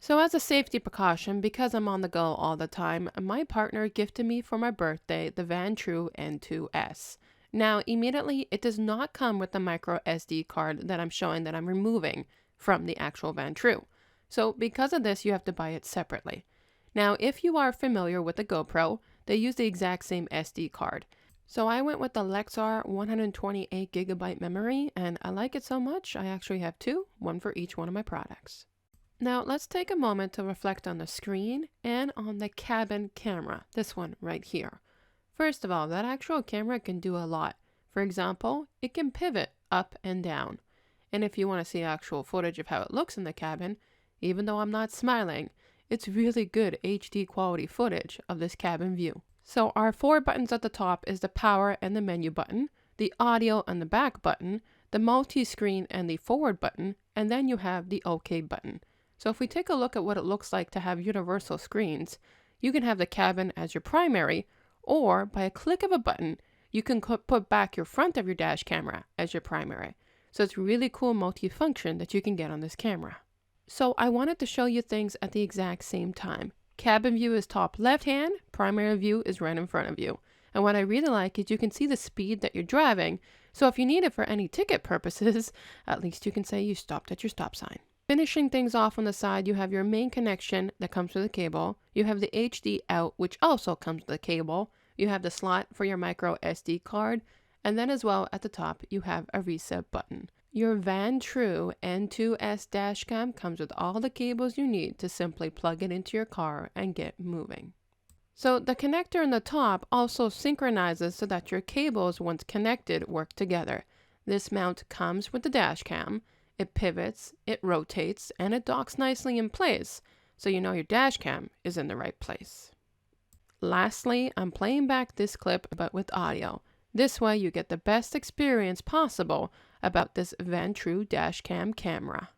So as a safety precaution, because I'm on the go all the time, my partner gifted me for my birthday the Vantrue N2S. Now, immediately, it does not come with the micro SD card that I'm showing that I'm removing from the actual Vantrue. So because of this, you have to buy it separately. Now, if you are familiar with the GoPro, they use the exact same SD card. So I went with the Lexar 128GB memory, and I like it so much, I actually have two, one for each one of my products. Now let's take a moment to reflect on the screen and on the cabin camera, this one right here. First of all, that actual camera can do a lot. For example, it can pivot up and down. And if you want to see actual footage of how it looks in the cabin, even though I'm not smiling, it's really good HD quality footage of this cabin view. So our four buttons at the top is the power and the menu button, the audio and the back button, the multi-screen and the forward button, and then you have the OK button. So if we take a look at what it looks like to have universal screens, you can have the cabin as your primary, or by a click of a button, you can put back your front of your dash camera as your primary. So it's really cool multi-function that you can get on this camera. So I wanted to show you things at the exact same time. Cabin view is top left hand, primary view is right in front of you. And what I really like is you can see the speed that you're driving, so if you need it for any ticket purposes, at least you can say you stopped at your stop sign. Finishing things off on the side, you have your main connection that comes with a cable. You have the HD out, which also comes with a cable. You have the slot for your micro SD card. And then as well at the top, you have a reset button. Your Vantrue N2S dash cam comes with all the cables you need to simply plug it into your car and get moving. So the connector in the top also synchronizes so that your cables, once connected, work together. This mount comes with the dash cam. It pivots, it rotates, and it docks nicely in place, so you know your dash cam is in the right place. Lastly, I'm playing back this clip but with audio. This way you get the best experience possible about this Vantrue Dash Cam camera.